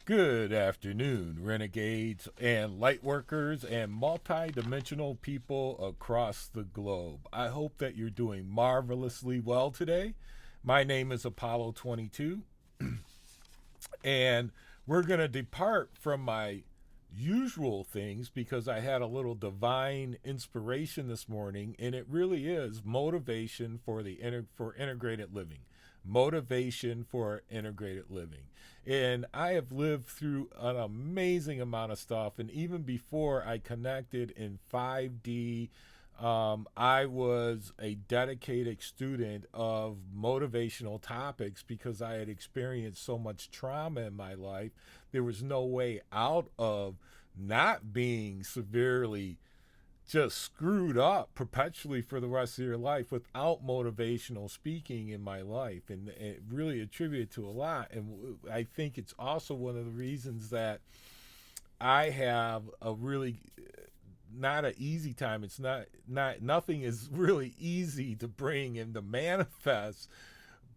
Good afternoon, renegades and lightworkers and multi-dimensional people across the globe. I hope that you're doing marvelously well today. My name is Apollo 22, and we're going to depart from my usual things because I had a little divine inspiration this morning, and it really is motivation for integrated living. Motivation for integrated living. And I have lived through an amazing amount of stuff. And even before I connected in 5D, I was a dedicated student of motivational topics because I had experienced so much trauma in my life. There was no way out of not being severely just screwed up perpetually for the rest of your life without motivational speaking in my life, and it really attributed to a lot. And I think it's also one of the reasons that I have a really not an easy time. It's not nothing is really easy to bring and to manifest.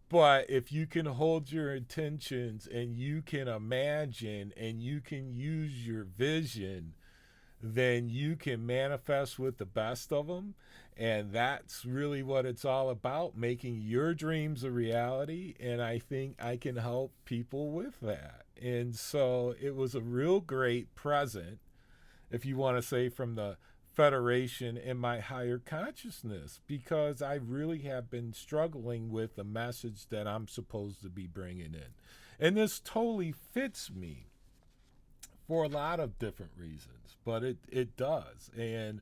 But if you can hold your intentions and you can imagine and you can use your vision, then you can manifest with the best of them. And that's really what it's all about, making your dreams a reality. And I think I can help people with that. And so it was a real great present, if you want to say, from the Federation in my higher consciousness, because I really have been struggling with the message that I'm supposed to be bringing in. And this totally fits me for a lot of different reasons, but it does. And,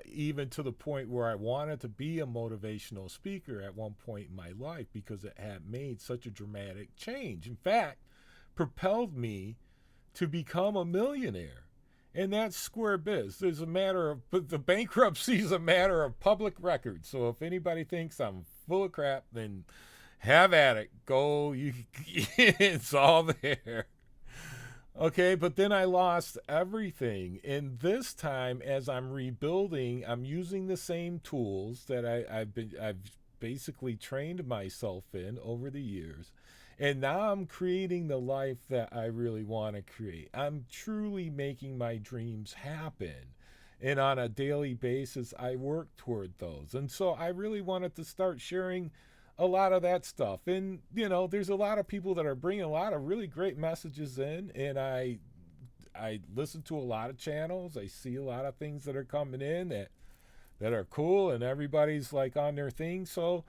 even to the point where I wanted to be a motivational speaker at one point in my life because it had made such a dramatic change. In fact, propelled me to become a millionaire. And that's square biz. There's a matter of, but the bankruptcy is a matter of public record. So if anybody thinks I'm full of crap, then have at it. Go, it's all there. Okay, but then I lost everything. And this time, as I'm rebuilding, I'm using the same tools that I've basically trained myself in over the years. And now I'm creating the life that I really want to create. I'm truly making my dreams happen. And on a daily basis, I work toward those. And so I really wanted to start sharing a lot of that stuff. And, there's a lot of people that are bringing a lot of really great messages in. And I listen to a lot of channels. I see a lot of things that are coming in that are cool, and everybody's like on their thing. So,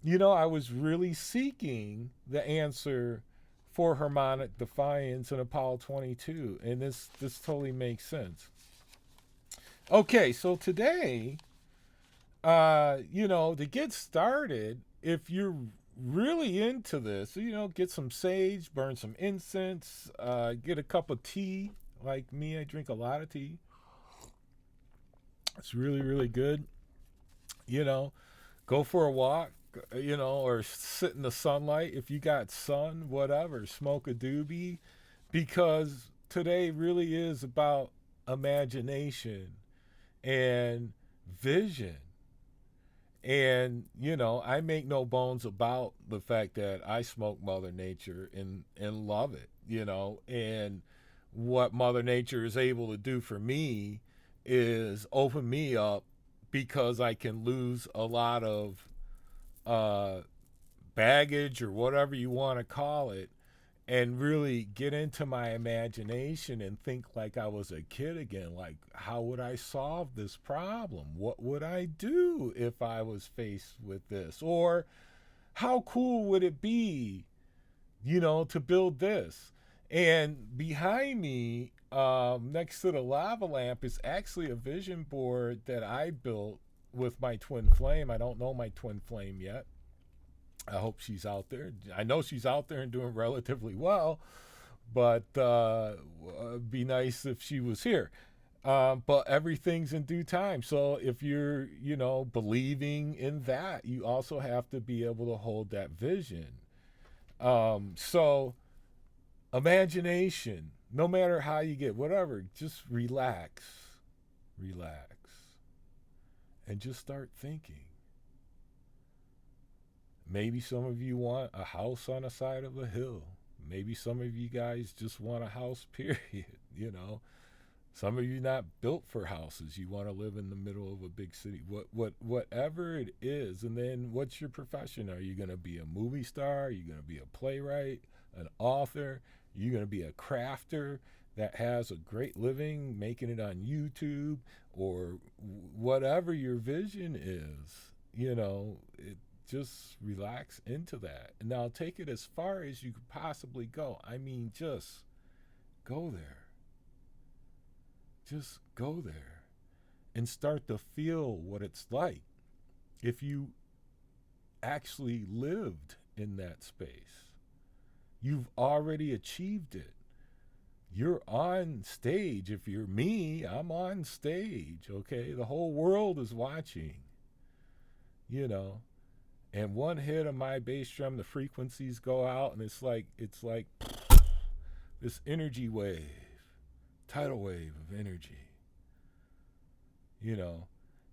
I was really seeking the answer for harmonic defiance in Apollo 22, and this totally makes sense. Okay, so today, to get started, if you're really into this, get some sage, burn some incense, get a cup of tea. Like me, I drink a lot of tea. It's really, really good. You know, go for a walk, or sit in the sunlight. If you got sun, whatever, smoke a doobie, because today really is about imagination and vision. And, I make no bones about the fact that I smoke Mother Nature and love it, and what Mother Nature is able to do for me is open me up because I can lose a lot of uh, baggage or whatever you want to call it, and really get into my imagination and think like I was a kid again. Like, how would I solve this problem? What would I do if I was faced with this? Or how cool would it be, to build this? And behind me, next to the lava lamp, is actually a vision board that I built with my twin flame. I don't know my twin flame yet. I hope she's out there. I know she's out there and doing relatively well, but it'd be nice if she was here. But everything's in due time. So if you're, believing in that, you also have to be able to hold that vision. So imagination, no matter how you get, whatever, just relax, relax, and just start thinking. Maybe some of you want a house on the side of a hill. Maybe some of you guys just want a house, period. You know, some of you not built for houses. You want to live in the middle of a big city. Whatever it is. And then what's your profession? Are you going to be a movie star? Are you going to be a playwright, an author? Are you going to be a crafter that has a great living making it on YouTube, or whatever your vision is? Just relax into that. And now take it as far as you could possibly go. I mean, just go there. Just go there and start to feel what it's like if you actually lived in that space. You've already achieved it. You're on stage. If you're me, I'm on stage, okay? The whole world is watching, And one hit of my bass drum, the frequencies go out, and it's like this energy wave, tidal wave of energy,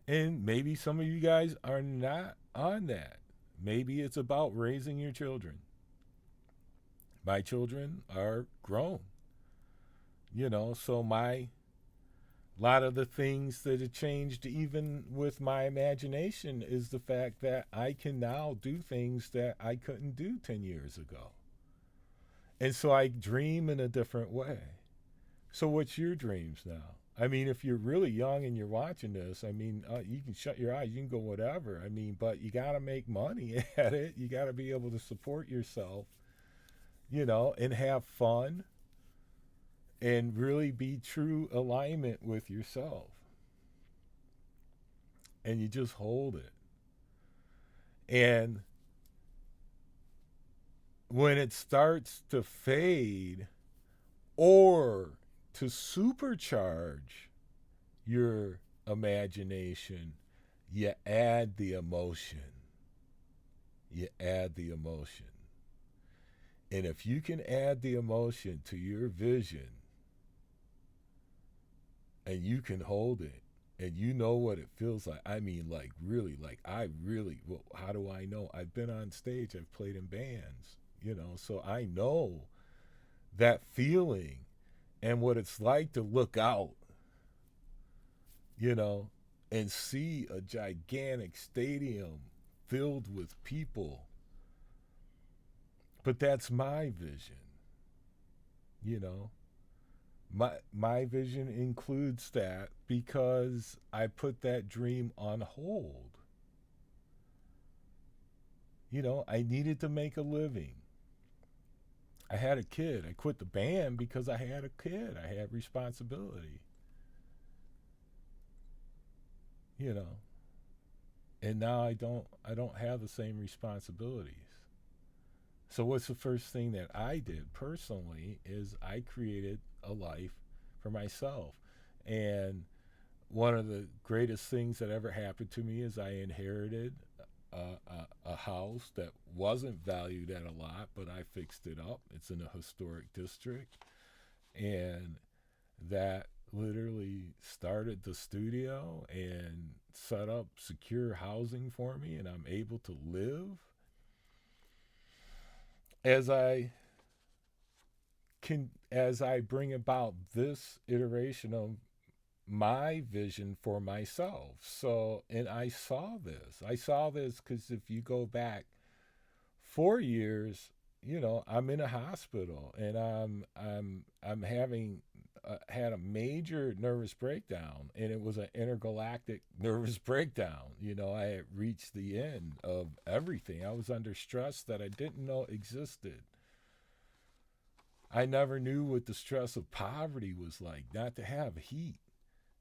And maybe some of you guys are not on that. Maybe it's about raising your children. My children are grown, so a lot of the things that have changed even with my imagination is the fact that I can now do things that I couldn't do 10 years ago. And so I dream in a different way. So what's your dreams now? I mean, if you're really young and you're watching this, you can shut your eyes, you can go whatever. But you got to make money at it. You got to be able to support yourself, and have fun. And really be true alignment with yourself. And you just hold it. And when it starts to fade or to supercharge your imagination, you add the emotion. You add the emotion. And if you can add the emotion to your vision, and you can hold it, and you know what it feels like. How do I know? I've been on stage, I've played in bands, so I know that feeling and what it's like to look out, and see a gigantic stadium filled with people. But that's my vision, My vision includes that because I put that dream on hold. I needed to make a living. I had a kid. I quit the band because I had a kid. I had responsibility. And now I don't have the same responsibilities. So what's the first thing that I did personally is I created a life for myself. And one of the greatest things that ever happened to me is I inherited a house that wasn't valued at a lot, but I fixed it up. It's in a historic district. And that literally started the studio and set up secure housing for me, and I'm able to live as I bring about this iteration of my vision for myself. So, and I saw this because if you go back 4 years, I'm in a hospital, and I'm having had a major nervous breakdown, and it was an intergalactic nervous breakdown. I had reached the end of everything. I was under stress that I didn't know existed. I never knew what the stress of poverty was like, not to have heat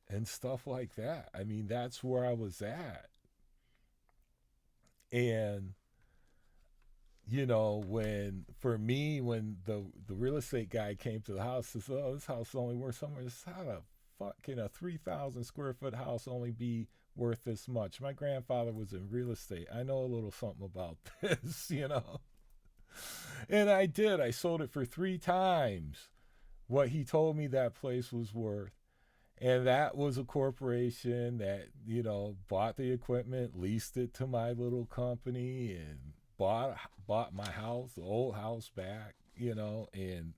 and stuff like that. That's where I was at. And when the real estate guy came to the house, says, "Oh, this house only worth somewhere." How the fuck can a 3,000 square foot house only be worth this much? My grandfather was in real estate. I know a little something about this, And I did. I sold it for 3 times what he told me that place was worth. And that was a corporation that, bought the equipment, leased it to my little company, and bought my house, the old house back, and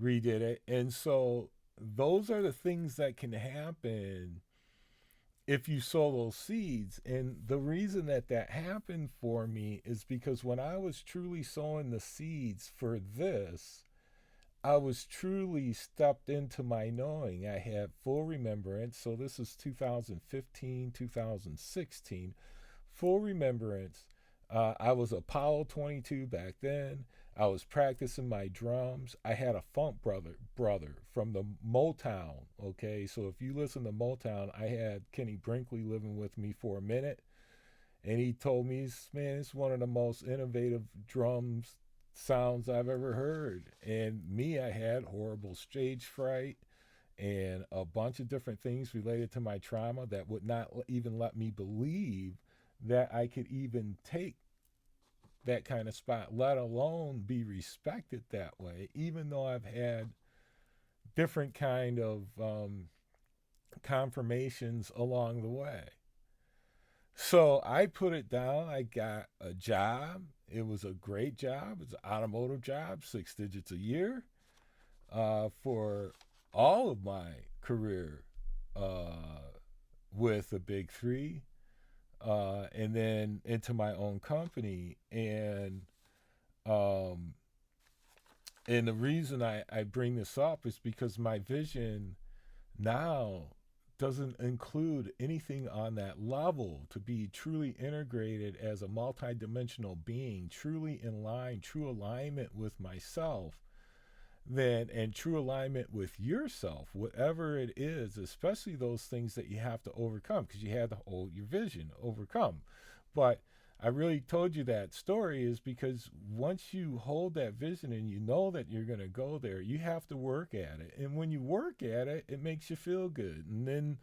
redid it. And so those are the things that can happen if you sow those seeds. And the reason that that happened for me is because when I was truly sowing the seeds for this, I was truly stepped into my knowing. I had full remembrance. So this is 2015, 2016, full remembrance. I was Apollo 22 back then. I was practicing my drums. I had a funk brother from the Motown. Okay, so if you listen to Motown, I had Kenny Brinkley living with me for a minute, and he told me, "Man, it's one of the most innovative drums sounds I've ever heard." And me, I had horrible stage fright and a bunch of different things related to my trauma that would not even let me believe that I could even take that kind of spot, let alone be respected that way, even though I've had different kind of confirmations along the way. So I put it down. I got a job. It was a great job. It's an automotive job, 6 digits a year, for all of my career with the big three, and then into my own company. Um, and the reason I bring this up is because my vision now doesn't include anything on that level to be truly integrated as a multidimensional being, truly in line, true alignment with myself, then and true alignment with yourself, whatever it is, especially those things that you have to overcome, because you had to hold your vision, overcome. But I really told you that story is because once you hold that vision and you know that you're going to go there, you have to work at it. And when you work at it, it makes you feel good. And then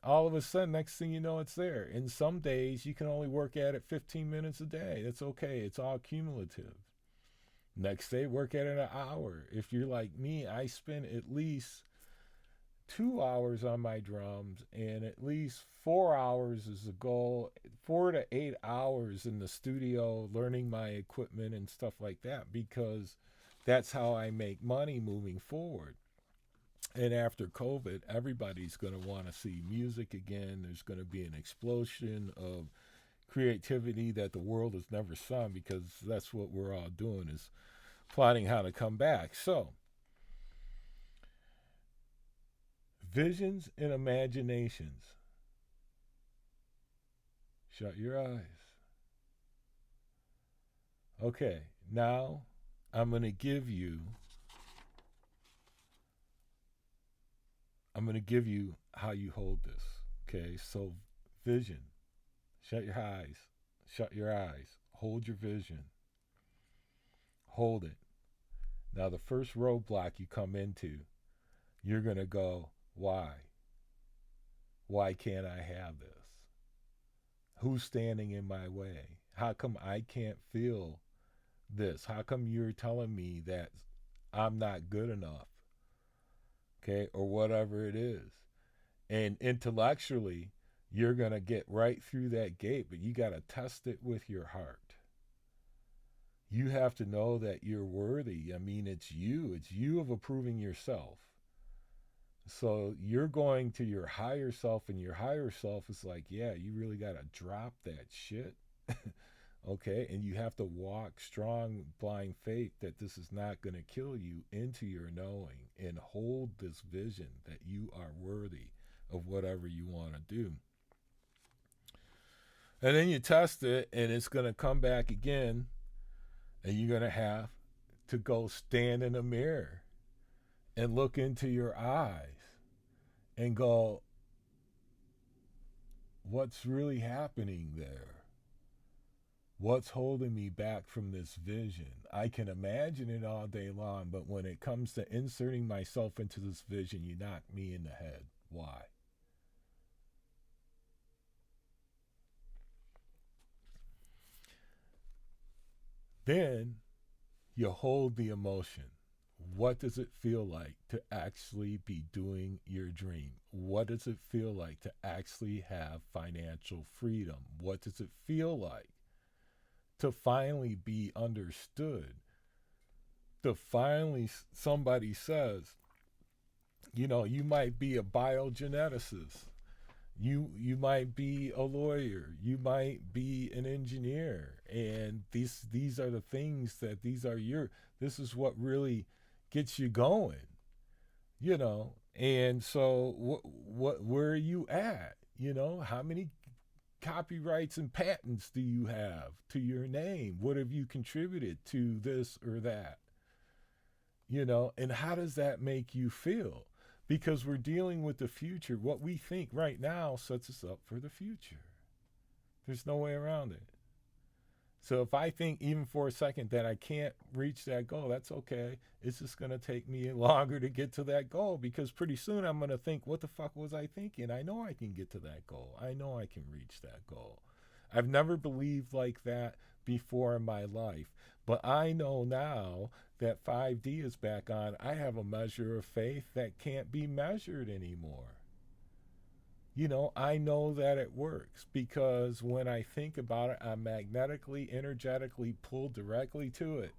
all of a sudden, next thing you know, it's there. And some days you can only work at it 15 minutes a day. That's okay. It's all cumulative. Next day, work at it an hour. If you're like me, I spend at least 2 hours on my drums and at least 4 hours is the goal, 4 to 8 hours in the studio learning my equipment and stuff like that, because that's how I make money moving forward. And after COVID, everybody's going to want to see music again. There's going to be an explosion of creativity that the world has never seen, because that's what we're all doing, is plotting how to come back. So visions and imaginations. Shut your eyes. Okay, now I'm going to give you how you hold this. Okay, so vision. Shut your eyes. Shut your eyes. Hold your vision. Hold it. Now the first roadblock you come into, you're going to go, why? Why can't I have this? Who's standing in my way? How come I can't feel this? How come you're telling me that I'm not good enough? Okay, or whatever it is. And intellectually, you're going to get right through that gate, but you got to test it with your heart. You have to know that you're worthy. I mean, it's you. It's you of approving yourself. So you're going to your higher self, and your higher self is like, yeah, you really got to drop that shit. Okay, and you have to walk strong, blind faith that this is not going to kill you into your knowing, and hold this vision that you are worthy of whatever you want to do. And then you test it, and it's going to come back again, and you're going to have to go stand in a mirror and look into your eyes and go, what's really happening there? What's holding me back from this vision? I can imagine it all day long, but when it comes to inserting myself into this vision, you knock me in the head. Why? Then you hold the emotion. What does it feel like to actually be doing your dream? What does it feel like to actually have financial freedom? What does it feel like to finally be understood? to finally somebody says, you might be a biogeneticist. You might be a lawyer. You might be an engineer. And these are the things that this is what really gets you going, And so where are you at? How many copyrights and patents do you have to your name? What have you contributed to this or that? And how does that make you feel? Because we're dealing with the future. What we think right now sets us up for the future. There's no way around it. So if I think even for a second that I can't reach that goal, that's okay. It's just going to take me longer to get to that goal, because pretty soon I'm going to think, what the fuck was I thinking? I know I can get to that goal. I know I can reach that goal. I've never believed like that before in my life. But I know now that 5D is back on. I have a measure of faith that can't be measured anymore. I know that it works, because when I think about it, I'm magnetically, energetically pulled directly to it.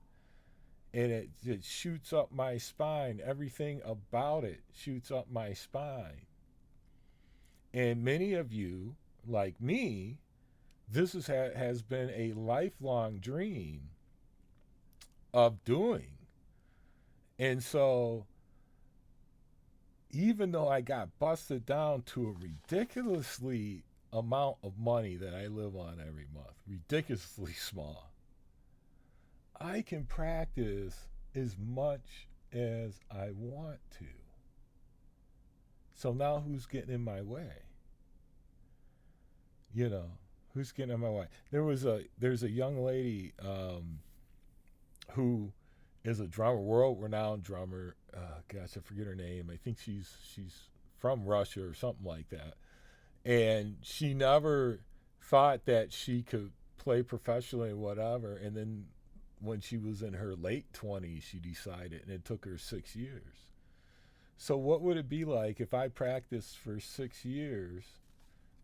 And it shoots up my spine. Everything about it shoots up my spine. And many of you, like me, this has been a lifelong dream of doing. And so even though I got busted down to a ridiculously amount of money that I live on every month, ridiculously small, I can practice as much as I want to. So now who's getting in my way? Who's getting in my way? There's a young lady who is a drummer, world-renowned drummer. Gosh, I forget her name. I think she's from Russia or something like that. And she never thought that she could play professionally or whatever. And then when she was in her late 20s, she decided, and it took her 6 years. So what would it be like if I practiced for 6 years,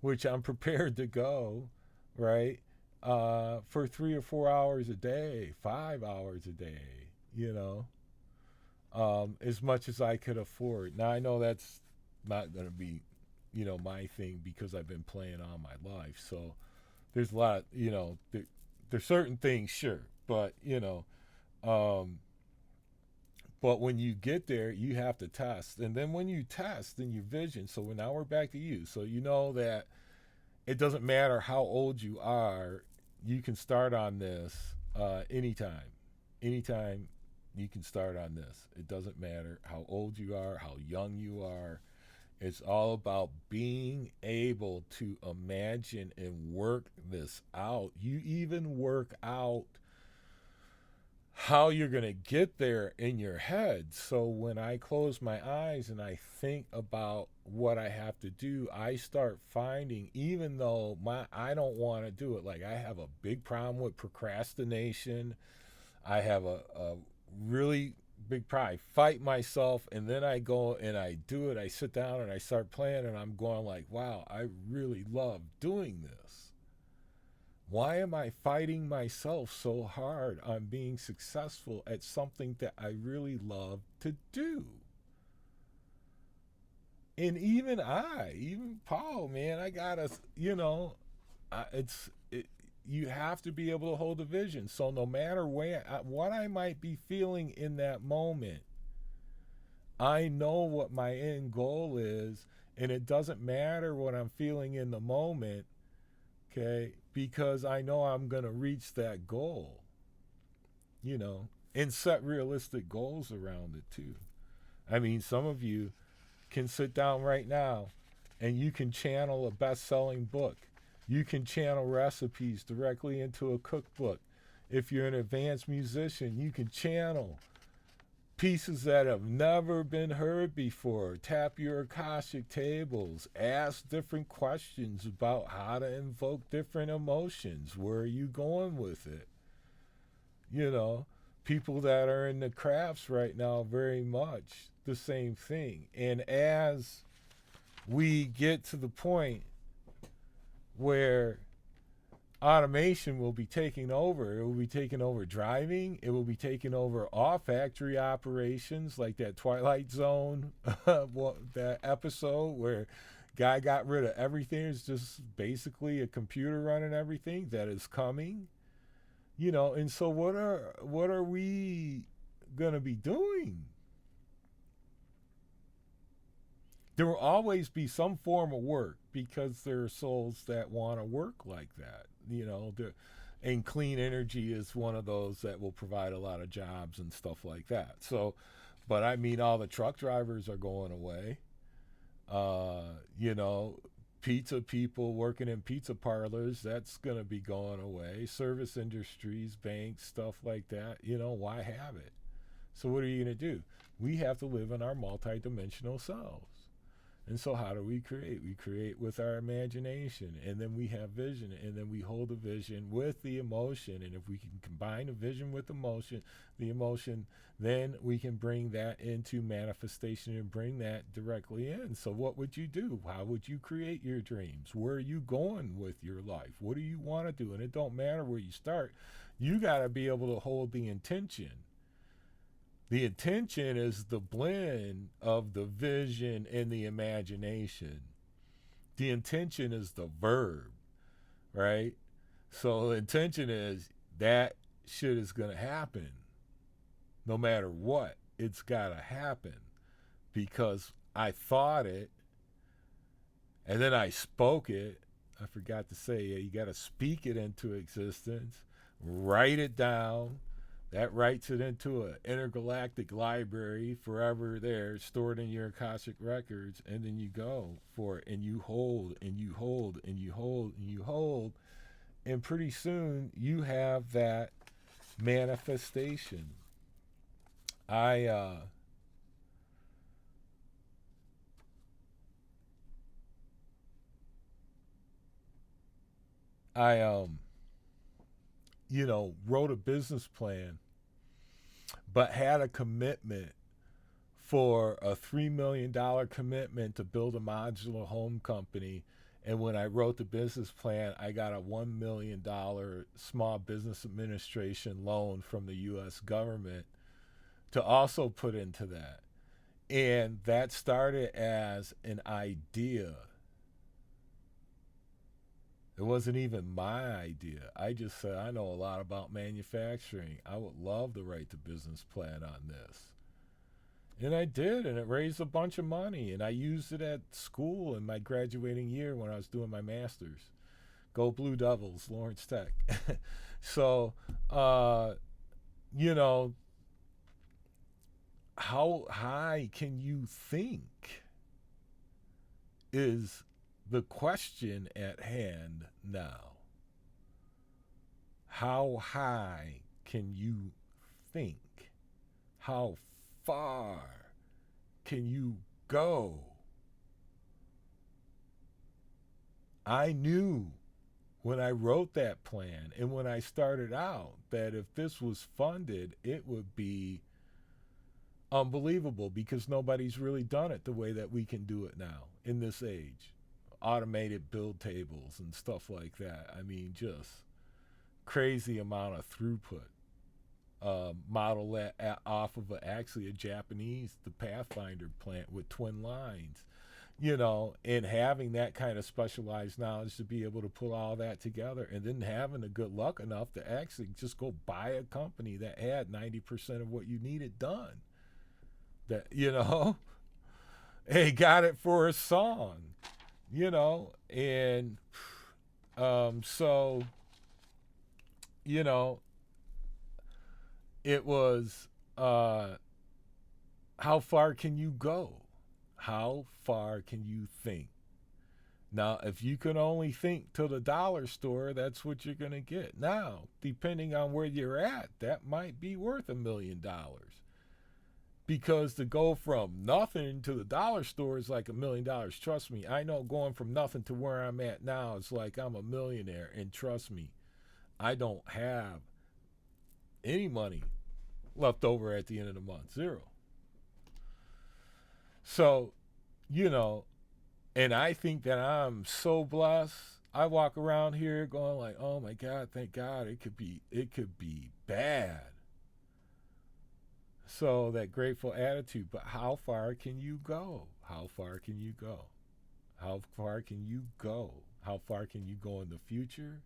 which I'm prepared to go, right, for 3 or 4 hours a day, 5 hours a day, as much as I could afford. Now, I know that's not going to be, my thing, because I've been playing all my life. So there's a lot, there's certain things, sure. But, but when you get there, you have to test. And then when you test, then you vision. So now we're back to you. So you know that it doesn't matter how old you are, you can start on this anytime. Anytime you can start on this. It doesn't matter how old you are, how young you are. It's all about being able to imagine and work this out. You even work out how you're going to get there in your head. So when I close my eyes and I think about what I have to do, I start finding, even though I don't want to do it, like I have a big problem with procrastination. I have a really big pride. Fight myself, and then I go and I do it. I sit down and I start playing, and I'm going like, wow, I really love doing this. Why am I fighting myself so hard on being successful at something that I really love to do? And even Paul, man, I gotta, you have to be able to hold a vision. So no matter what I might be feeling in that moment, I know what my end goal is, and it doesn't matter what I'm feeling in the moment, okay, because I know I'm going to reach that goal, and set realistic goals around it too. I mean, some of you can sit down right now and you can channel a best-selling book. You can channel recipes directly into a cookbook. If you're an advanced musician, you can channel pieces that have never been heard before. Tap your Akashic tables. Ask different questions about how to invoke different emotions. Where are you going with it? People that are in the crafts right now, very much the same thing. And as we get to the point where automation will be taking over. It will be taking over driving. It will be taking over all factory operations, like that Twilight Zone, that episode where guy got rid of everything. It's just basically a computer running everything. That is coming, And so what are we gonna be doing? There will always be some form of work because there are souls that want to work like that. And clean energy is one of those that will provide a lot of jobs and stuff like that. So, but I mean, all the truck drivers are going away. You know, pizza people working in pizza parlors, that's going to be going away. Service industries, banks, stuff like that. Why have it? So, what are you going to do? We have to live in our multidimensional selves. And so how do we create? We create with our imagination, and then we have vision, and then we hold the vision with the emotion. And if we can combine the vision with the emotion, then we can bring that into manifestation and bring that directly in. So what would you do? How would you create your dreams? Where are you going with your life? What do you want to do? And it don't matter where you start. You got to be able to hold the intention. The intention is the blend of the vision and the imagination. The intention is the verb, right? So the intention is that shit is going to happen. No matter what, it's got to happen because I thought it and then I spoke it. I forgot to say, you got to speak it into existence, write it down. That writes it into an intergalactic library forever there, stored in your Akashic records, and then you go for it, and you hold, and you hold, and you hold, and you hold, and pretty soon you have that manifestation. I wrote a business plan, but had a commitment for a $3 million commitment to build a modular home company. And when I wrote the business plan, I got a $1 million Small Business Administration loan from the U.S. government to also put into that. And that started as an idea. It wasn't even my idea. I just said, I know a lot about manufacturing. I would love to write the business plan on this. And I did, and it raised a bunch of money. And I used it at school in my graduating year when I was doing my master's. Go Blue Devils, Lawrence Tech. So, how high can you think is the question at hand now. How high can you think? How far can you go? I knew when I wrote that plan and when I started out that if this was funded, it would be unbelievable because nobody's really done it the way that we can do it now in this age. Automated build tables and stuff like that. I mean, just crazy amount of throughput. Model that off of actually a Japanese, the Pathfinder plant with twin lines, and having that kind of specialized knowledge to be able to put all that together, and then having the good luck enough to actually just go buy a company that had 90% of what you needed done. That, hey, got it for a song. And so it was how far can you go? How far can you think? Now, if you can only think to the dollar store, that's what you're going to get. Now, depending on where you're at, that might be worth $1 million. Because to go from nothing to the dollar store is like $1 million. Trust me, I know going from nothing to where I'm at now is like I'm a millionaire. And trust me, I don't have any money left over at the end of the month. Zero. So, and I think that I'm so blessed. I walk around here going like, oh my God, thank God, it could be bad. So that grateful attitude, but how far can you go? How far can you go? How far can you go? How far can you go in the future?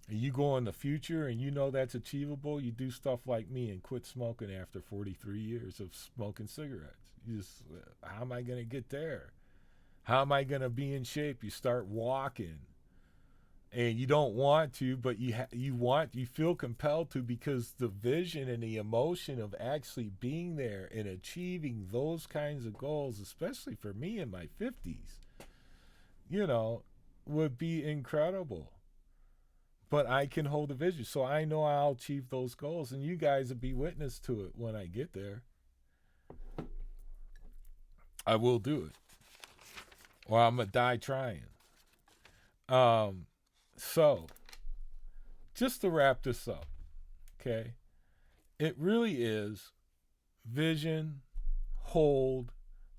And you go in the future and you know that's achievable, you do stuff like me and quit smoking after 43 years of smoking cigarettes. You just, how am I going to get there? How am I going to be in shape? You start walking and you don't want to, but you feel compelled to, because the vision and the emotion of actually being there and achieving those kinds of goals, especially for me in my 50s, you know, would be incredible. But I can hold a vision, so I know I'll achieve those goals, and you guys will be witness to it when I get there. I will do it, or I'm gonna die trying. Um, so just to wrap this up, okay? It really is vision, hold,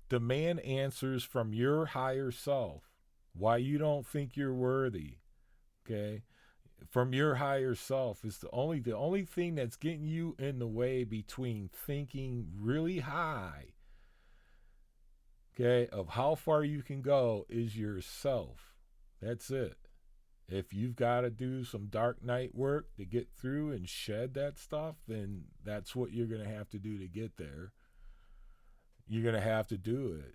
demand answers from your higher self. Why you don't think you're worthy, okay? From your higher self is the only thing that's getting you in the way between thinking really high, okay, of how far you can go, is yourself. That's it. If you've got to do some dark night work to get through and shed that stuff, then that's what you're going to have to do to get there. You're going to have to do it.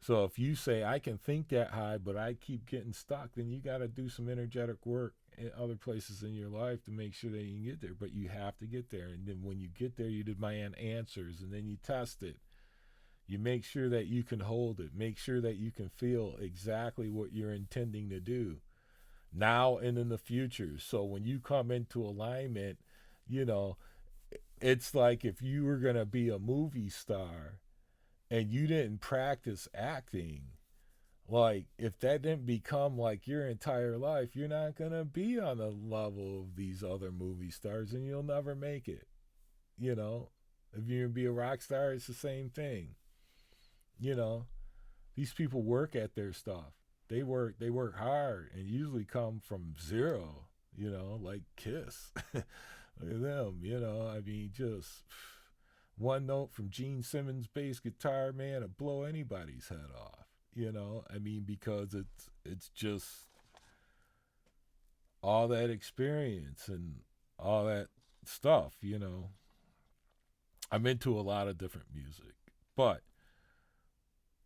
So if you say, I can think that high, but I keep getting stuck, then you got to do some energetic work in other places in your life to make sure that you can get there. But you have to get there. And then when you get there, you demand answers, and then you test it. You make sure that you can hold it. Make sure that you can feel exactly what you're intending to do now and in the future. So when you come into alignment, you know, it's like if you were going to be a movie star and you didn't practice acting, like if that didn't become like your entire life, you're not going to be on the level of these other movie stars, and you'll never make it. You know, if you're going to be a rock star, it's the same thing. You know, these people work at their stuff. They work hard and usually come from zero, you know, like Kiss. Look at them, you know. I mean, just one note from Gene Simmons' bass guitar, man, to blow anybody's head off. You know, I mean, because it's just all that experience and all that stuff, you know. I'm into a lot of different music, but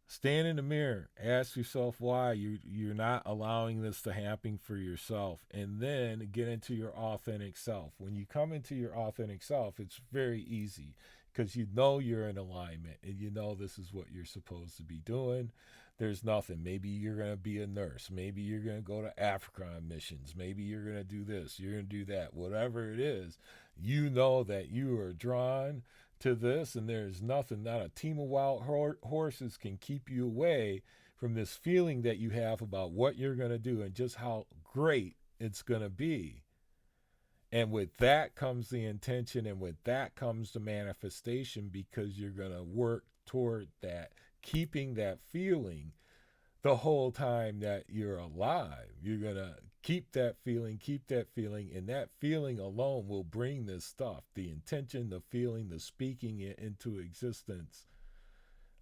stand in the mirror, ask yourself why you're not allowing this to happen for yourself, and then get into your authentic self. When you come into your authentic self, it's very easy because you know you're in alignment and you know this is what you're supposed to be doing. There's nothing. Maybe you're going to be a nurse. Maybe you're going to go to Africa on missions. Maybe you're going to do this. You're going to do that. Whatever it is, you know that you are drawn to this, and there's nothing, not a team of wild horses can keep you away from this feeling that you have about what you're going to do and just how great it's going to be. And with that comes the intention, and with that comes the manifestation, because you're going to work toward that, keeping that feeling the whole time that you're alive. You're going to keep that feeling, and that feeling alone will bring this stuff, the intention, the feeling, the speaking it into existence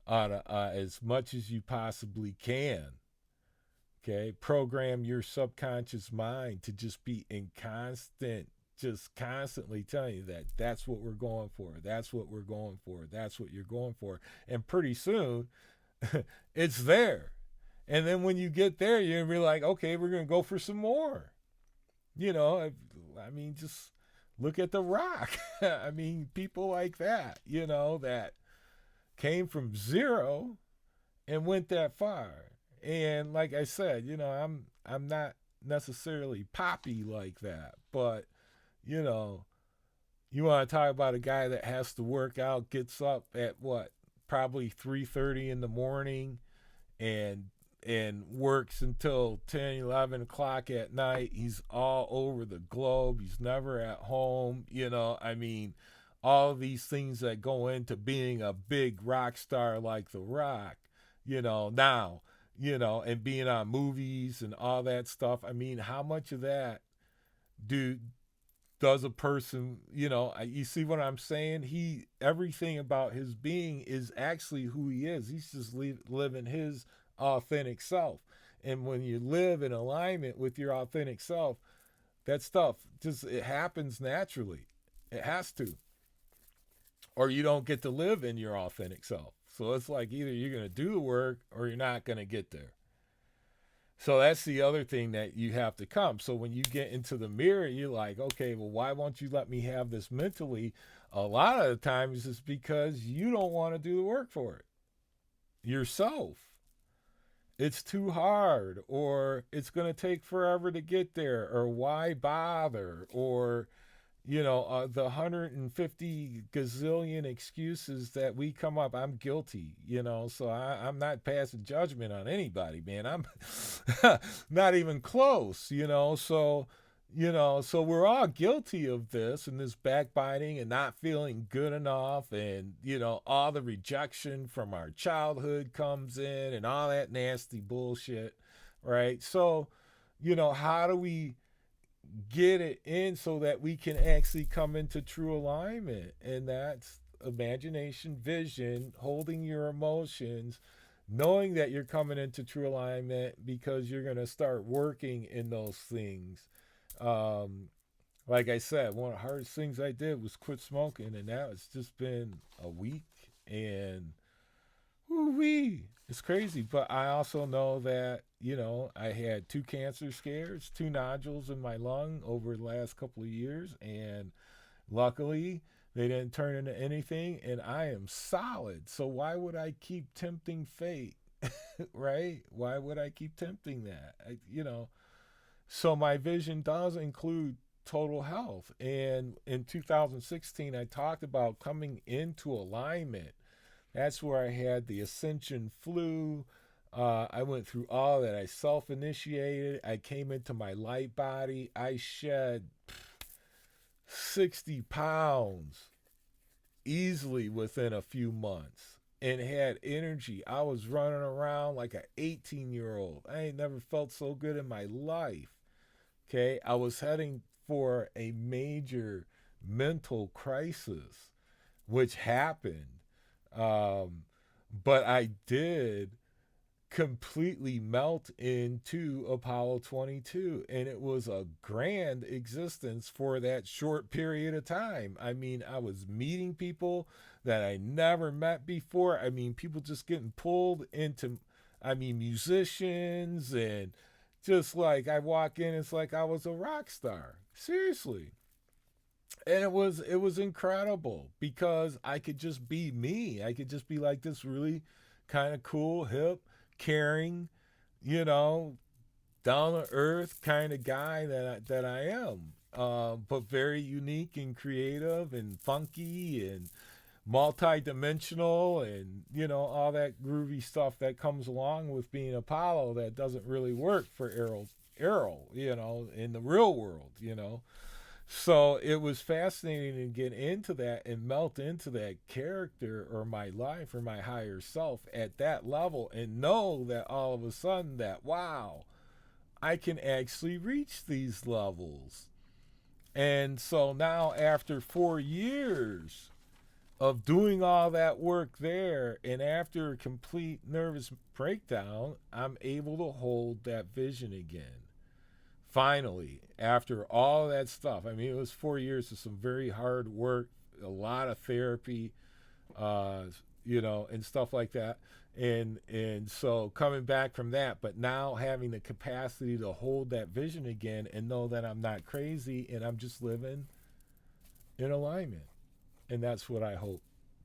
on as much as you possibly can. Okay, program your subconscious mind to just be in just constantly telling you that that's what we're going for, that's what we're going for, that's what you're going for. And pretty soon, it's there. And then when you get there, you're going to be like, okay, we're going to go for some more. You know, I mean, just look at The Rock. I mean, people like that, you know, that came from zero and went that far. And like I said, you know, I'm not necessarily poppy like that, but you know, you want to talk about a guy that has to work out, gets up at what, probably 3:30 in the morning, and works until 10, 11 o'clock at night. He's all over the globe. He's never at home. You know, I mean, all these things that go into being a big rock star like The Rock. You know, now and being on movies and all that stuff. I mean, how much of that do does a person, you see what I'm saying? Everything about his being is actually who he is. He's just living his authentic self. And when you live in alignment with your authentic self, that stuff just, it happens naturally. It has to. Or you don't get to live in your authentic self. So it's like either you're going to do the work or you're not going to get there. So that's the other thing that you have to come. So when you get into the mirror, you're like, okay, well, why won't you let me have this mentally? A lot of the times it's because you don't want to do the work for it yourself. It's too hard, or it's going to take forever to get there, or why bother, or the 150 gazillion excuses that we come up. I'm guilty, so I'm not passing judgment on anybody, man. I'm not even close, so we're all guilty of this, and this backbiting and not feeling good enough, and all the rejection from our childhood comes in, and all that nasty bullshit, right? So how do we get it in so that we can actually come into true alignment? And that's imagination, vision, holding your emotions, knowing that you're coming into true alignment, because you're going to start working in those things. Like I said, one of the hardest things I did was quit smoking, and now it's just been a week, and woo-wee, it's crazy. But I also know that, I had 2 cancer scares, 2 nodules in my lung over the last couple of years, and luckily they didn't turn into anything, and I am solid. So why would I keep tempting fate? Right? Why would I keep tempting that? So my vision does include total health. And in 2016, I talked about coming into alignment. That's where I had the ascension flu. I went through all that. I self-initiated. I came into my light body. I shed 60 pounds easily within a few months, and had energy. I was running around like an 18-year-old. I ain't never felt so good in my life. Okay, I was heading for a major mental crisis, which happened. But I did completely melt into Apollo 22, and it was a grand existence for that short period of time. I mean, I was meeting people that I never met before. I mean, people just getting pulled into, musicians, and just like I walk in, it's like I was a rock star. Seriously. And it was incredible, because I could just be me. I could just be like this really kind of cool, hip, caring, you know, down to earth kind of guy that I am. But very unique and creative and funky and multi-dimensional, and all that groovy stuff that comes along with being Apollo that doesn't really work for Errol, in the real world. So it was fascinating to get into that and melt into that character, or my life, or my higher self at that level, and know that all of a sudden that, wow, I can actually reach these levels. And so now, after 4 years of doing all that work there, and after a complete nervous breakdown, I'm able to hold that vision again. Finally, after all that stuff. It was 4 years of some very hard work, a lot of therapy, and stuff like that. And so coming back from that, but now having the capacity to hold that vision again, and know that I'm not crazy, and I'm just living in alignment. And that's what I hope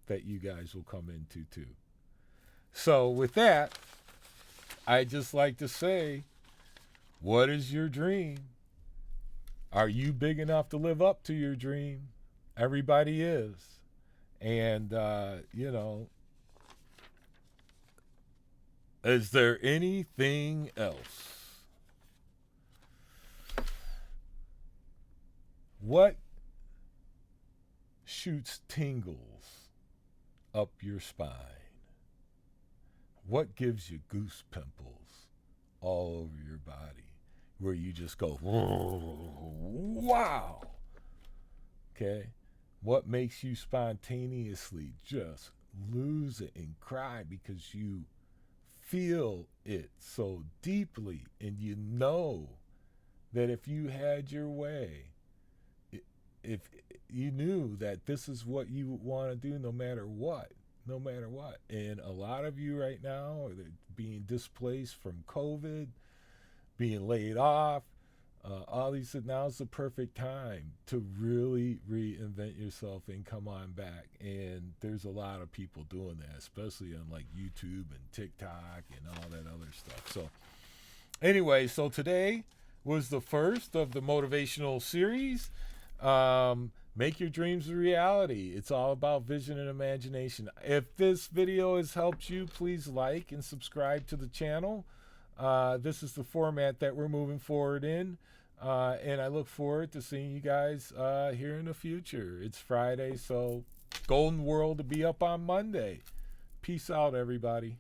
that you guys will come into too. So with that, I just like to say, what is your dream? Are you big enough to live up to your dream? Everybody is. And, is there anything else? What shoots tingles up your spine? What gives you goose pimples all over your body where you just go, wow? Okay? What makes you spontaneously just lose it and cry because you feel it so deeply, and you know that if you had your way, if you knew that this is what you would want to do no matter what, no matter what. And a lot of you right now are being displaced from COVID, being laid off, all these, now's the perfect time to really reinvent yourself and come on back. And there's a lot of people doing that, especially on like YouTube and TikTok and all that other stuff. So anyway, so today was the first of the motivational series. Make your dreams a reality. It's all about vision and imagination. If this video has helped you, please like and subscribe to the channel. This is the format that we're moving forward in. And I look forward to seeing you guys here in the future. It's Friday, so Golden World to be up on Monday. Peace out, everybody.